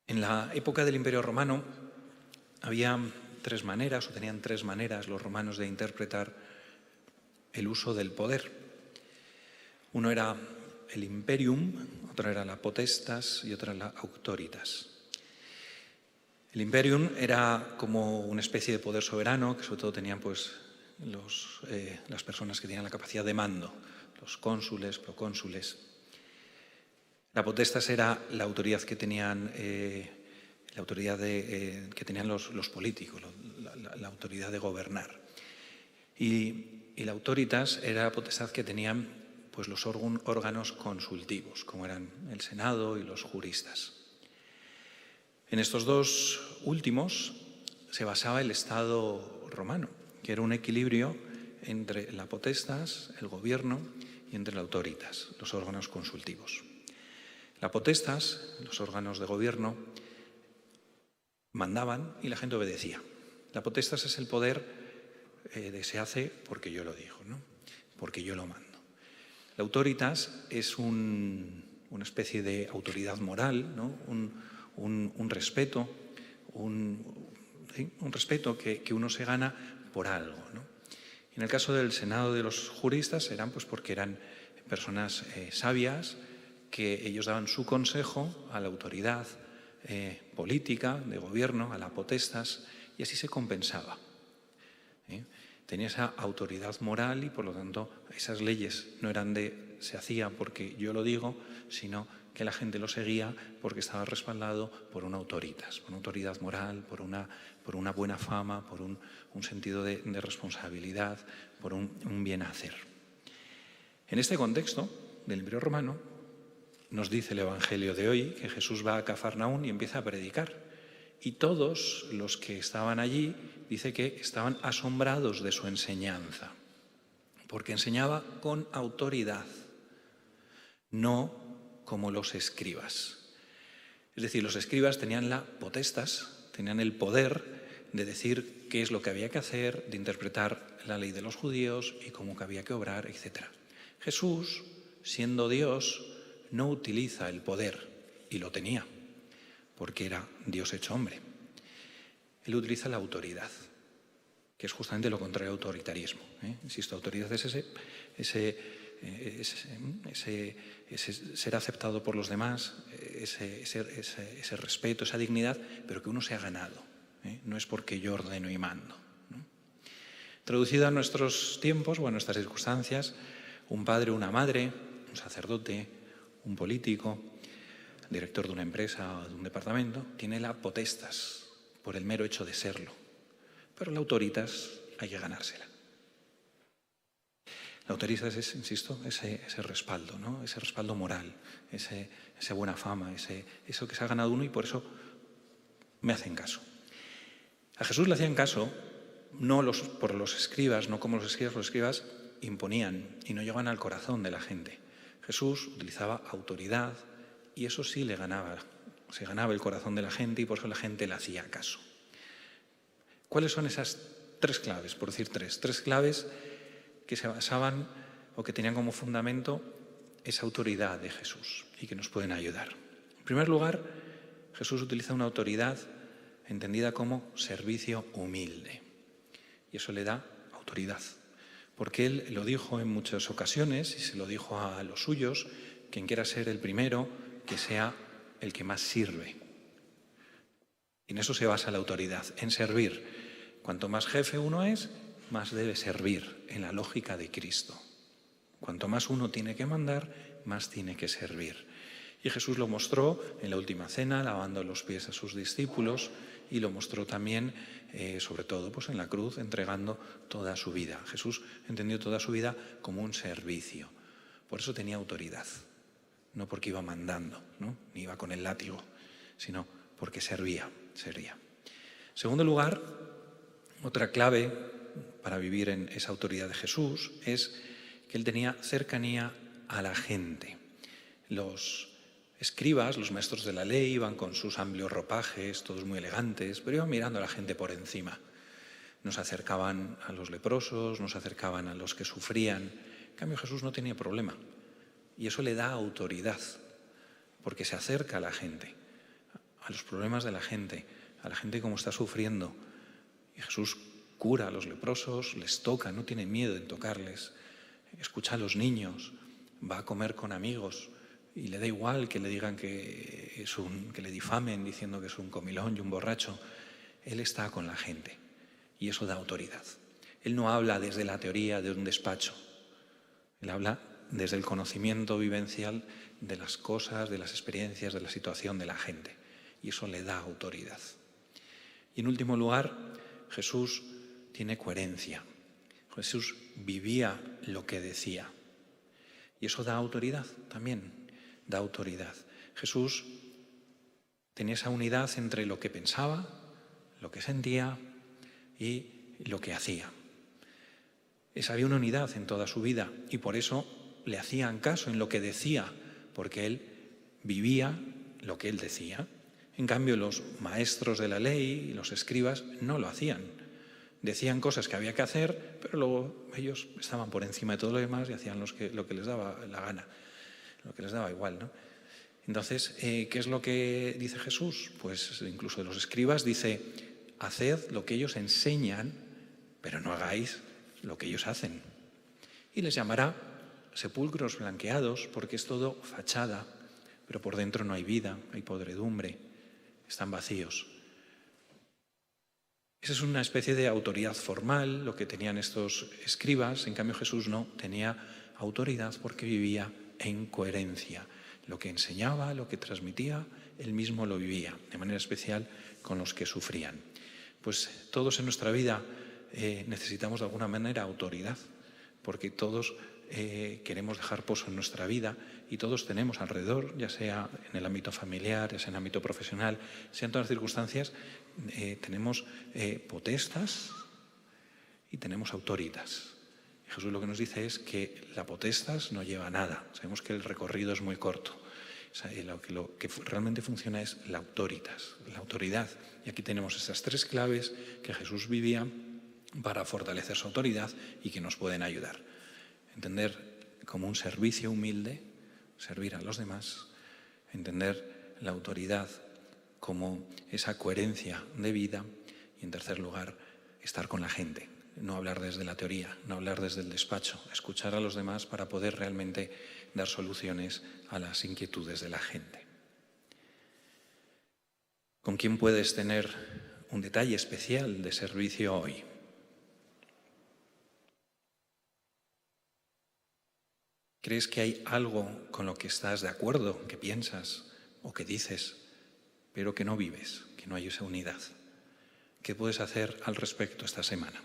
En la época del Imperio Romano había tres maneras, o tenían tres maneras los romanos de interpretar el uso del poder. Uno era el imperium, otro era la potestas y otra la auctoritas. El imperium era como una especie de poder soberano que sobre todo tenían las personas que tenían la capacidad de mando, los cónsules, procónsules. La potestas era la autoridad que tenían, los políticos, la autoridad de gobernar. Y la auctoritas era la potestad que tenían los órganos consultivos, como eran el Senado y los juristas. En estos dos últimos se basaba el Estado romano, que era un equilibrio entre la potestas, el gobierno, y entre la auctoritas, los órganos consultivos. La potestas, los órganos de gobierno, mandaban y la gente obedecía. La potestas es el poder de se hace porque yo lo digo, ¿no? Porque yo lo mando. La auctoritas es una especie de autoridad moral, ¿no? un respeto, un respeto que uno se gana por algo, ¿no? En el caso del Senado de los juristas eran porque eran personas sabias, que ellos daban su consejo a la autoridad política, de gobierno, a la potestas, y así se compensaba. Tenía esa autoridad moral y, por lo tanto, esas leyes no eran se hacían porque yo lo digo, sino que la gente lo seguía porque estaba respaldado por una autoritas, por una autoridad moral, por una buena fama, por un sentido de responsabilidad, por un bien hacer. En este contexto del Imperio Romano, nos dice el Evangelio de hoy que Jesús va a Cafarnaún y empieza a predicar. Y todos los que estaban allí, dice que estaban asombrados de su enseñanza, porque enseñaba con autoridad, no como los escribas. Es decir, los escribas tenían la potestas, tenían el poder de decir qué es lo que había que hacer, de interpretar la ley de los judíos y cómo que había que obrar, etc. Jesús, siendo Dios, no utiliza el poder, y lo tenía, porque era Dios hecho hombre. Él utiliza la autoridad, que es justamente lo contrario al autoritarismo. Insisto, autoridad es ese ser aceptado por los demás, ese respeto, esa dignidad, pero que uno se ha ganado. No es porque yo ordeno y mando. Traducido a nuestros tiempos o a nuestras circunstancias, un padre o una madre, un sacerdote, un político, director de una empresa o de un departamento, tiene la potestas por el mero hecho de serlo. Pero la autoritas hay que ganársela. La autoritas es, insisto, ese respaldo, ¿no? Ese respaldo moral, esa buena fama, eso que se ha ganado uno y por eso me hacen caso. A Jesús le hacían caso no por los escribas, no como los escribas imponían y no llegaban al corazón de la gente. Jesús utilizaba autoridad y eso sí se ganaba el corazón de la gente y por eso la gente le hacía caso. ¿Cuáles son esas tres claves? Por decir tres claves que se basaban o que tenían como fundamento esa autoridad de Jesús y que nos pueden ayudar. En primer lugar, Jesús utiliza una autoridad entendida como servicio humilde y eso le da autoridad. Porque Él lo dijo en muchas ocasiones y se lo dijo a los suyos, quien quiera ser el primero, que sea el que más sirve. Y en eso se basa la autoridad, en servir. Cuanto más jefe uno es, más debe servir, en la lógica de Cristo. Cuanto más uno tiene que mandar, más tiene que servir. Y Jesús lo mostró en la última cena, lavando los pies a sus discípulos, y lo mostró también, sobre todo, en la cruz, entregando toda su vida. Jesús entendió toda su vida como un servicio. Por eso tenía autoridad. No porque iba mandando, ¿no? Ni iba con el látigo, sino porque servía. En segundo lugar, otra clave para vivir en esa autoridad de Jesús es que Él tenía cercanía a la gente. Los escribas, los maestros de la ley, iban con sus amplios ropajes, todos muy elegantes, pero iban mirando a la gente por encima. No se acercaban a los leprosos, no se acercaban a los que sufrían. En cambio, Jesús no tenía problema. Y eso le da autoridad, porque se acerca a la gente. a los problemas de la gente, a la gente como está sufriendo. Y Jesús cura a los leprosos, les toca, no tiene miedo en tocarles, escucha a los niños, va a comer con amigos y le da igual que le digan que le difamen diciendo que es un comilón y un borracho. Él está con la gente y eso da autoridad. Él no habla desde la teoría de un despacho, él habla desde el conocimiento vivencial de las cosas, de las experiencias, de la situación de la gente, y eso le da autoridad. Y en último lugar, Jesús tiene coherencia. Jesús vivía lo que decía, y eso da autoridad también, da autoridad. Jesús tenía esa unidad entre lo que pensaba, lo que sentía y lo que hacía. Había una unidad en toda su vida y por eso le hacían caso en lo que decía, porque él vivía lo que él decía. En cambio, los maestros de la ley y los escribas no lo hacían. Decían cosas que había que hacer, pero luego ellos estaban por encima de todo lo demás y hacían lo que les daba la gana, lo que les daba igual, ¿no? Entonces, ¿qué es lo que dice Jesús? Pues incluso de los escribas dice: haced lo que ellos enseñan, pero no hagáis lo que ellos hacen. Y les llamará sepulcros blanqueados, porque es todo fachada, pero por dentro no hay vida, hay podredumbre, están vacíos. Esa es una especie de autoridad formal, lo que tenían estos escribas. En cambio, Jesús no, tenía autoridad porque vivía en coherencia. Lo que enseñaba, lo que transmitía, él mismo lo vivía, de manera especial con los que sufrían. Pues todos en nuestra vida necesitamos de alguna manera autoridad, porque todos queremos dejar pozo en nuestra vida y todos tenemos alrededor, ya sea en el ámbito familiar, ya sea en el ámbito profesional, sea en todas las circunstancias, tenemos potestas y tenemos autoritas. Y Jesús lo que nos dice es que la potestas no lleva a nada. Sabemos que el recorrido es muy corto. O sea, lo que realmente funciona es la autoritas, la autoridad. Y aquí tenemos estas tres claves que Jesús vivía para fortalecer su autoridad y que nos pueden ayudar. Entender como un servicio humilde, servir a los demás, entender la autoridad como esa coherencia de vida y, en tercer lugar, estar con la gente, no hablar desde la teoría, no hablar desde el despacho, escuchar a los demás para poder realmente dar soluciones a las inquietudes de la gente. ¿Con quién puedes tener un detalle especial de servicio hoy? ¿Crees que hay algo con lo que estás de acuerdo, que piensas o que dices, pero que no vives, que no hay esa unidad? ¿Qué puedes hacer al respecto esta semana?